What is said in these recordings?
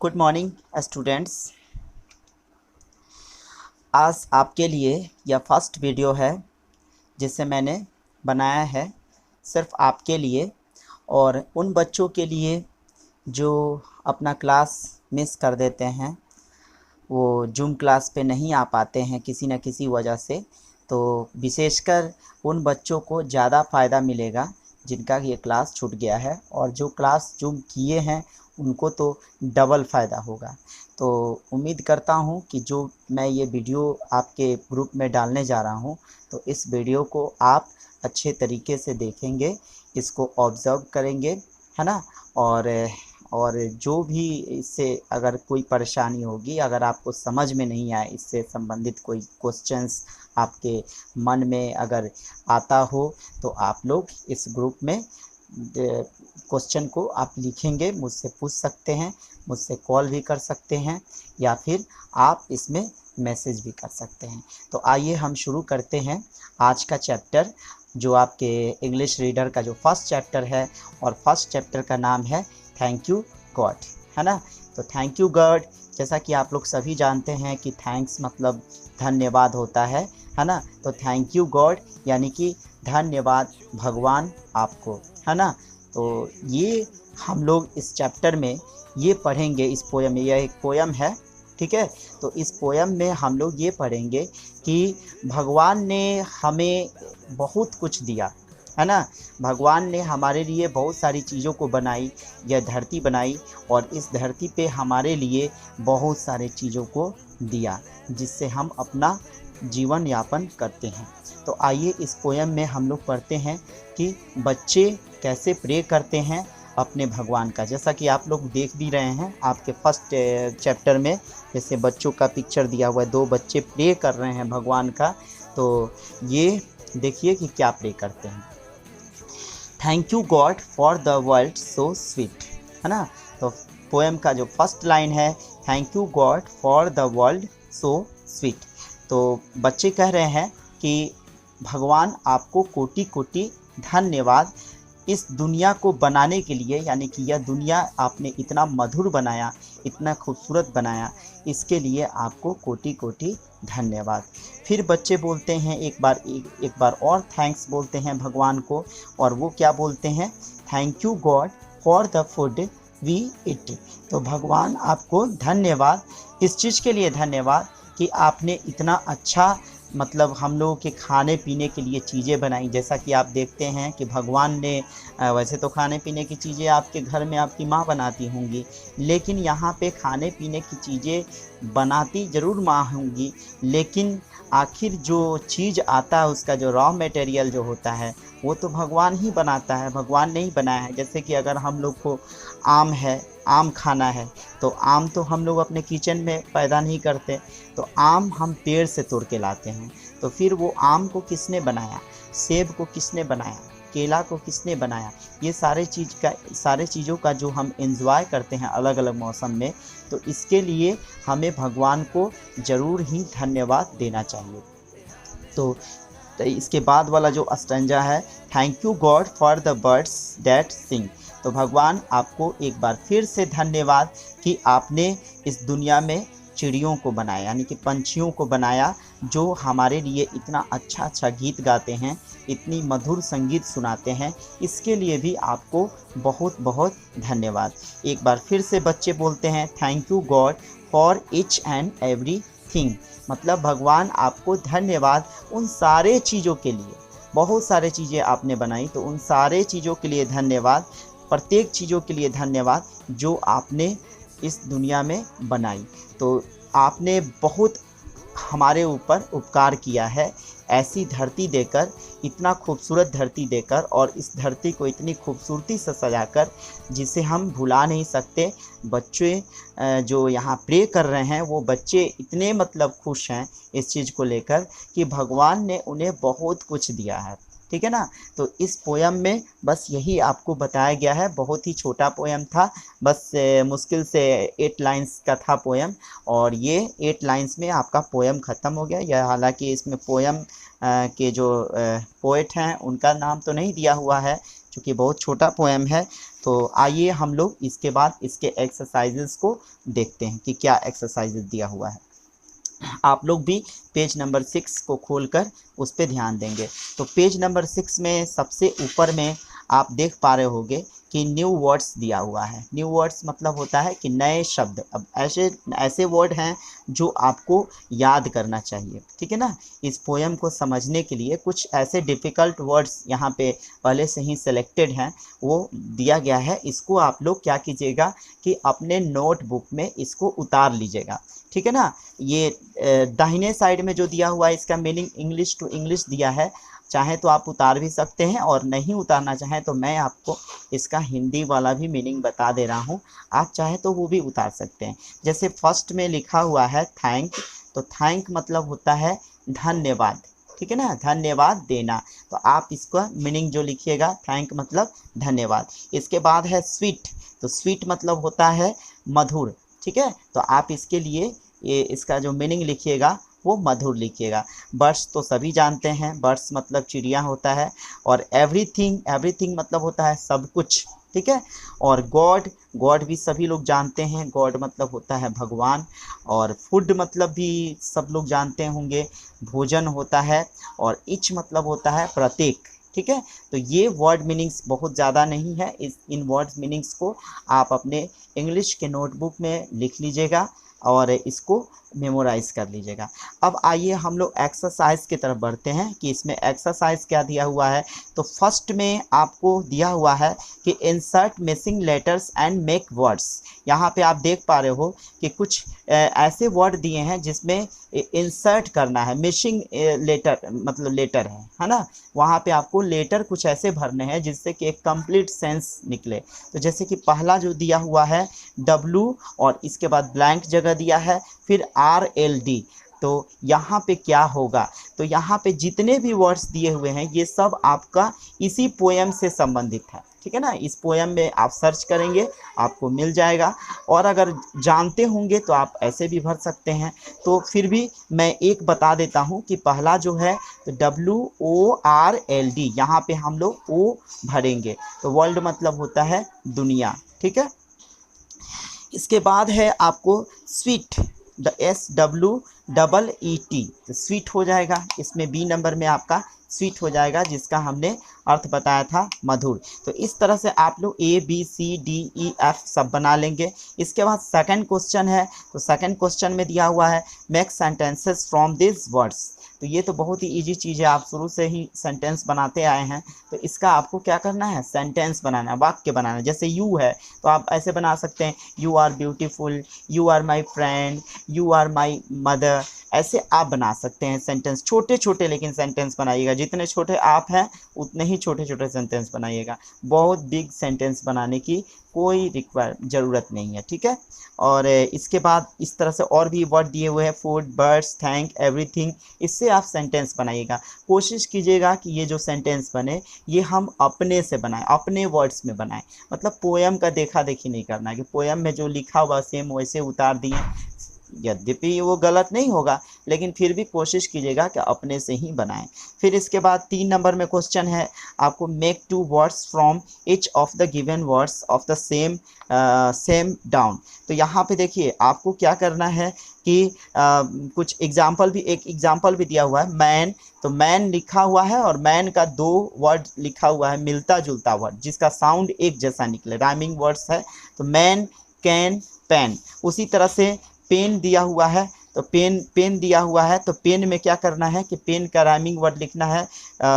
Good morning students. आज आपके लिए यह फर्स्ट वीडियो है जिसे मैंने बनाया है सिर्फ आपके लिए और उन बच्चों के लिए जो अपना क्लास मिस कर देते हैं, वो जूम क्लास पे नहीं आ पाते हैं किसी न किसी वजह से। तो विशेषकर उन बच्चों को ज़्यादा फ़ायदा मिलेगा जिनका ये क्लास छूट गया है, और जो क्लास जूम किए हैं उनको तो डबल फ़ायदा होगा। तो उम्मीद करता हूँ कि जो मैं ये वीडियो आपके ग्रुप में डालने जा रहा हूँ, तो इस वीडियो को आप अच्छे तरीके से देखेंगे, इसको ऑब्ज़र्व करेंगे, है ना। और जो भी इससे अगर कोई परेशानी होगी, अगर आपको समझ में नहीं आए, इससे संबंधित कोई क्वेश्चंस आपके मन में अगर आता हो, तो आप लोग इस ग्रुप में क्वेश्चन को आप लिखेंगे, मुझसे पूछ सकते हैं, मुझसे कॉल भी कर सकते हैं, या फिर आप इसमें मैसेज भी कर सकते हैं। तो आइए हम शुरू करते हैं आज का चैप्टर, जो आपके इंग्लिश रीडर का जो फर्स्ट चैप्टर है, और फर्स्ट चैप्टर का नाम है थैंक यू गॉड, है ना। तो थैंक यू गॉड, जैसा कि आप लोग सभी जानते हैं कि थैंक्स मतलब धन्यवाद होता है ना। तो थैंक यू गॉड यानी कि धन्यवाद भगवान आपको, है ना। तो ये हम लोग इस चैप्टर में ये पढ़ेंगे, इस पोयम में, यह एक पोयम है, ठीक है। तो इस पोयम में हम लोग ये पढ़ेंगे कि भगवान ने हमें बहुत कुछ दिया, है ना। भगवान ने हमारे लिए बहुत सारी चीज़ों को बनाई, यह धरती बनाई, और इस धरती पे हमारे लिए बहुत सारे चीज़ों को दिया जिससे हम अपना जीवन यापन करते हैं। तो आइए इस पोयम में हम लोग पढ़ते हैं कि बच्चे कैसे प्रे करते हैं अपने भगवान का। जैसा कि आप लोग देख भी रहे हैं आपके फर्स्ट चैप्टर में, जैसे बच्चों का पिक्चर दिया हुआ है, 2 बच्चे प्रे कर रहे हैं भगवान का। तो ये देखिए कि क्या प्रे करते हैं। Thank you God for the world so sweet, है ना। तो पोएम का जो फर्स्ट लाइन है, thank you God for the world so sweet. तो बच्चे कह रहे हैं कि भगवान आपको कोटि कोटि धन्यवाद इस दुनिया को बनाने के लिए, यानी कि यह दुनिया आपने इतना मधुर बनाया, इतना खूबसूरत बनाया, इसके लिए आपको कोटि कोटि धन्यवाद। फिर बच्चे बोलते हैं एक बार और थैंक्स बोलते हैं भगवान को, और वो क्या बोलते हैं, thank you God for the food we eat. तो भगवान आपको धन्यवाद, इस चीज़ के लिए धन्यवाद कि आपने इतना अच्छा मतलब हम लोगों के खाने पीने के लिए चीज़ें बनाई। जैसा कि आप देखते हैं कि भगवान ने वैसे तो खाने पीने की चीज़ें आपके घर में आपकी माँ बनाती होंगी, लेकिन यहाँ पे खाने पीने की चीज़ें बनाती ज़रूर माँ होंगी, लेकिन आखिर जो चीज़ आता है, उसका जो रॉ मटेरियल जो होता है, वो तो भगवान ही बनाता है, भगवान ने ही बनाया है। जैसे कि अगर हम लोग को आम है, आम खाना है, तो आम तो हम लोग अपने किचन में पैदा नहीं करते, तो आम हम पेड़ से तोड़ के लाते हैं। तो फिर वो आम को किसने बनाया, सेब को किसने बनाया, केला को किसने बनाया, ये सारे चीज़ों का जो हम एंजॉय करते हैं अलग अलग मौसम में, तो इसके लिए हमें भगवान को ज़रूर ही धन्यवाद देना चाहिए। तो इसके बाद वाला जो स्टैंजा है, thank you God for the birds that सिंग। तो भगवान आपको एक बार फिर से धन्यवाद कि आपने इस दुनिया में चिड़ियों को बनाया, यानी कि पंछियों को बनाया, जो हमारे लिए इतना अच्छा अच्छा गीत गाते हैं, इतनी मधुर संगीत सुनाते हैं, इसके लिए भी आपको बहुत बहुत धन्यवाद। एक बार फिर से बच्चे बोलते हैं, thank you God for each and every thing. मतलब भगवान आपको धन्यवाद उन सारे चीज़ों के लिए, बहुत सारे चीज़ें आपने बनाई, तो उन सारे चीज़ों के लिए धन्यवाद, प्रत्येक चीज़ों के लिए धन्यवाद जो आपने इस दुनिया में बनाई। तो आपने बहुत हमारे ऊपर उपकार किया है, ऐसी धरती देकर, इतना खूबसूरत धरती देकर, और इस धरती को इतनी खूबसूरती से सजाकर, जिसे हम भुला नहीं सकते। बच्चे जो यहाँ प्रे कर रहे हैं, वो बच्चे इतने मतलब खुश हैं इस चीज़ को लेकर कि भगवान ने उन्हें बहुत कुछ दिया है, ठीक है ना। तो इस पोयम में बस यही आपको बताया गया है। बहुत ही छोटा पोयम था, बस मुश्किल से 8 लाइन्स का था पोयम, और ये 8 लाइन्स में आपका पोयम ख़त्म हो गया। यह हालांकि इसमें पोयम के जो पोएट हैं उनका नाम तो नहीं दिया हुआ है, क्योंकि बहुत छोटा पोएम है। तो आइए हम लोग इसके बाद इसके एक्सरसाइजेस को देखते हैं कि क्या एक्सरसाइजेस दिया हुआ है। आप लोग भी पेज नंबर 6 को खोलकर उस पर ध्यान देंगे। तो पेज नंबर 6 में सबसे ऊपर में आप देख पा रहे होंगे कि न्यू वर्ड्स दिया हुआ है। न्यू वर्ड्स मतलब होता है कि नए शब्द। अब ऐसे वर्ड हैं जो आपको याद करना चाहिए, ठीक है ना। इस पोएम को समझने के लिए कुछ ऐसे डिफ़िकल्ट वर्ड्स यहाँ पे पहले से ही सिलेक्टेड हैं, वो दिया गया है। इसको आप लोग क्या कीजिएगा कि अपने नोटबुक में इसको उतार लीजिएगा, ठीक है ना। ये दाहिने साइड में जो दिया हुआ है इसका मीनिंग इंग्लिश टू इंग्लिश दिया है। चाहे तो आप उतार भी सकते हैं और नहीं उतारना चाहें तो मैं आपको इसका हिंदी वाला भी मीनिंग बता दे रहा हूँ, आप चाहे तो वो भी उतार सकते हैं। जैसे फर्स्ट में लिखा हुआ है थैंक, तो थैंक मतलब होता है धन्यवाद, ठीक है ना, धन्यवाद देना। तो आप इसका मीनिंग जो लिखिएगा थैंक मतलब धन्यवाद। इसके बाद है स्वीट, तो स्वीट मतलब होता है मधुर, ठीक है। तो आप इसके लिए ये इसका जो मीनिंग लिखिएगा वो मधुर लिखिएगा। बर्ड्स तो सभी जानते हैं, बर्ड्स मतलब चिड़िया होता है। और एवरीथिंग, एवरीथिंग मतलब होता है सब कुछ, ठीक है। और गॉड, गॉड भी सभी लोग जानते हैं, गॉड मतलब होता है भगवान। और फूड मतलब भी सब लोग जानते होंगे, भोजन होता है। और ईच मतलब होता है प्रत्येक, ठीक है। तो ये वर्ड मीनिंग्स बहुत ज़्यादा नहीं है, इन वर्ड मीनिंग्स को आप अपने इंग्लिश के नोटबुक में लिख लीजिएगा और इसको मेमोराइज़ कर लीजिएगा। अब आइए हम लोग एक्सरसाइज की तरफ बढ़ते हैं कि इसमें एक्सरसाइज क्या दिया हुआ है। तो फर्स्ट में आपको दिया हुआ है कि insert missing letters and make words. यहाँ पे आप देख पा रहे हो कि कुछ ऐसे वर्ड दिए हैं जिसमें इंसर्ट करना है, मिसिंग लेटर मतलब लेटर है ना। वहाँ पे आपको लेटर कुछ ऐसे भरने हैं जिससे कि एक कंप्लीट सेंस निकले। तो जैसे कि पहला जो दिया हुआ है W और इसके बाद ब्लैंक जगह दिया है, फिर RLD। तो यहाँ पे क्या होगा, तो यहाँ पे जितने भी वर्ड्स दिए हुए हैं ये सब आपका इसी पोएम से संबंधित है, ठीक है ना। इस पोएम में आप सर्च करेंगे आपको मिल जाएगा। और अगर जानते होंगे तो आप ऐसे भी भर सकते हैं। तो फिर भी मैं एक बता देता हूँ कि पहला जो है तो WORLD, यहाँ पे हम लोग O भरेंगे। तो वर्ल्ड मतलब होता है दुनिया, ठीक है। इसके बाद है आपको स्वीट, SWEET, तो स्वीट हो जाएगा। इसमें B नंबर में आपका स्वीट हो जाएगा जिसका हमने अर्थ बताया था मधुर। तो इस तरह से आप लोग ABCDEF सब बना लेंगे। इसके बाद सेकंड क्वेश्चन है, तो सेकंड क्वेश्चन में दिया हुआ है make sentences from this words. तो ये तो बहुत ही इजी चीज़ है, आप शुरू से ही सेंटेंस बनाते आए हैं। तो इसका आपको क्या करना है, सेंटेंस बनाना, वाक्य बनाना। जैसे यू है तो आप ऐसे बना सकते हैं you are beautiful, you are my friend, you are my mother. ऐसे आप बना सकते हैं सेंटेंस, छोटे छोटे लेकिन सेंटेंस बनाइएगा। जितने छोटे आप हैं उतने ही छोटे छोटे सेंटेंस बनाइएगा। बहुत बिग सेंटेंस बनाने की कोई ज़रूरत नहीं है, ठीक है। और इसके बाद इस तरह से और भी वर्ड दिए हुए हैं फूड, बर्ड्स, थैंक, एवरीथिंग। इससे आप सेंटेंस बनाइएगा। कोशिश कीजिएगा कि ये जो सेंटेंस बने ये हम अपने से बनाएं, अपने वर्ड्स में बनाएं। मतलब पोएम का देखा देखी नहीं करना है कि पोएम में जो लिखा हुआ सेम वैसे उतार दिए। यद्यपि वो गलत नहीं होगा लेकिन फिर भी कोशिश कीजिएगा कि अपने से ही बनाएं। फिर इसके बाद 3 नंबर में क्वेश्चन है आपको make 2 words from each of the given words of the same down. तो यहाँ पे देखिए आपको क्या करना है कि कुछ एग्जाम्पल भी, एक एग्जाम्पल भी दिया हुआ है मैन। तो मैन लिखा हुआ है और मैन का 2 वर्ड लिखा हुआ है मिलता जुलता वर्ड जिसका साउंड एक जैसा निकले, राइमिंग वर्ड्स है। तो मैन, कैन, पेन। उसी तरह से पेन दिया हुआ है, तो पेन दिया हुआ है तो पेन में क्या करना है कि पेन का राइमिंग वर्ड लिखना है,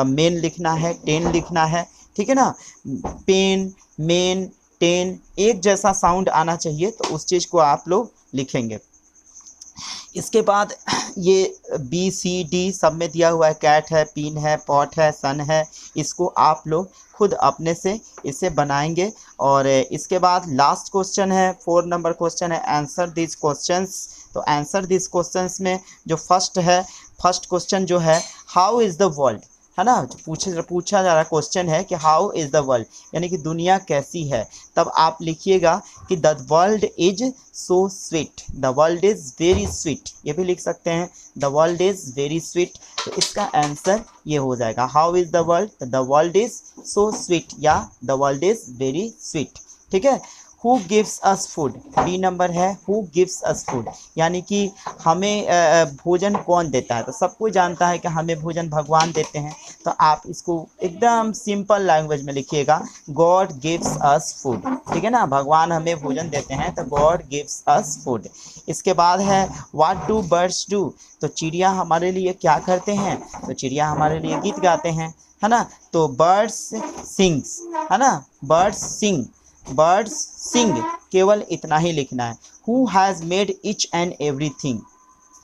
मेन लिखना है, टेन लिखना है, ठीक है ना। पेन, मेन, टेन एक जैसा साउंड आना चाहिए, तो उस चीज़ को आप लोग लिखेंगे। इसके बाद ये BCD सब में दिया हुआ है, कैट है, पिन है, पॉट है, सन है। इसको आप लोग खुद अपने से इसे बनाएंगे। और इसके बाद लास्ट क्वेश्चन है, 4 नंबर क्वेश्चन है आंसर दिस क्वेश्चंस। तो आंसर दिस क्वेश्चंस में जो फर्स्ट क्वेश्चन जो है हाउ इज़ द वर्ल्ड, है ना, पूछा जा रहा क्वेश्चन है कि हाउ इज़ द वर्ल्ड, यानी कि दुनिया कैसी है, तब आप लिखिएगा कि the world is so sweet, the world is very sweet, ये भी लिख सकते हैं, the world is very sweet. तो इसका आंसर ये हो जाएगा, how is the world, the world is so sweet या the world is very sweet. ठीक है। Who gives us food, B number है हु गिव्स अस फूड, यानी कि हमें भोजन कौन देता है, तो सबको जानता है कि हमें भोजन भगवान देते हैं। तो आप इसको एकदम सिंपल लैंग्वेज में लिखिएगा, गॉड गिव्स अस फूड। ठीक है ना, भगवान हमें भोजन देते हैं तो गॉड गिव्स अस फूड। इसके बाद है व्हाट डू बर्ड्स डू, तो चिड़िया हमारे लिए क्या करते हैं, तो चिड़िया हमारे लिए गीत गाते हैं, है ना, तो बर्ड्स सिंग्स, है ना, बर्ड्स सिंग, बर्ड्स सिंग, केवल इतना ही लिखना है। Who has made each and everything,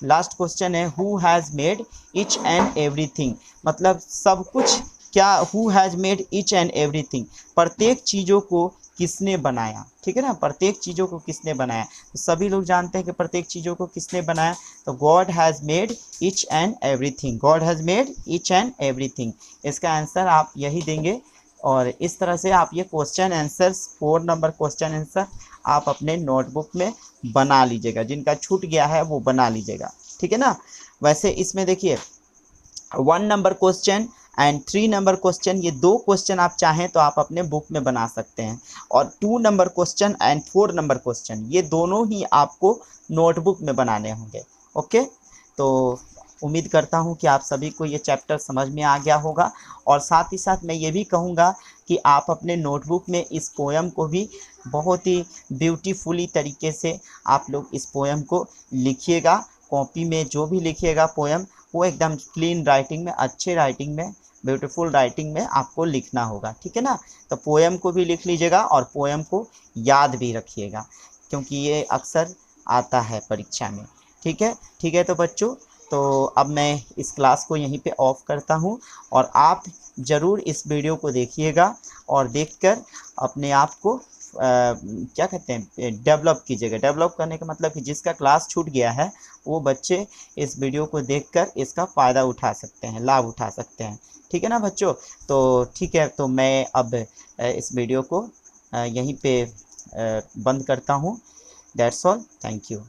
last question है who has made each and everything, मतलब सब कुछ क्या, who has made each and everything, प्रत्येक चीज़ों को किसने बनाया। ठीक है ना, प्रत्येक चीज़ों को किसने बनाया, तो सभी लोग जानते हैं कि प्रत्येक चीज़ों को किसने बनाया, तो God has made each and everything, God has made each and everything. इसका आंसर आप यही देंगे। और इस तरह से आप ये question answers 4 number question answer आप अपने नोटबुक में बना लीजिएगा, जिनका छूट गया है वो बना लीजिएगा। ठीक है ना। वैसे इसमें देखिए 1 number question and 3 number question, ये 2 क्वेश्चन आप चाहें तो आप अपने बुक में बना सकते हैं, और 2 number question and 4 number question ये दोनों ही आपको नोटबुक में बनाने होंगे। ओके, तो उम्मीद करता हूँ कि आप सभी को ये चैप्टर समझ में आ गया होगा, और साथ ही साथ मैं ये भी कहूँगा कि आप अपने नोटबुक में इस पोएम को भी बहुत ही ब्यूटीफुली तरीके से आप लोग इस पोएम को लिखिएगा। कॉपी में जो भी लिखिएगा पोएम वो एकदम क्लीन राइटिंग में, अच्छे राइटिंग में, ब्यूटीफुल राइटिंग में आपको लिखना होगा। ठीक है ना, तो पोएम को भी लिख लीजिएगा और पोएम को याद भी रखिएगा, क्योंकि ये अक्सर आता है परीक्षा में। ठीक है, ठीक है। तो बच्चों, तो अब मैं इस क्लास को यहीं पे ऑफ करता हूँ, और आप ज़रूर इस वीडियो को देखिएगा और देखकर अपने आप को क्या कहते हैं, डेवलप कीजिएगा। डेवलप करने का मतलब कि जिसका क्लास छूट गया है वो बच्चे इस वीडियो को देखकर इसका फ़ायदा उठा सकते हैं, लाभ उठा सकते हैं। ठीक है ना बच्चों, तो ठीक है, तो मैं अब इस वीडियो को यहीं पे बंद करता हूँ। That's all, thank you.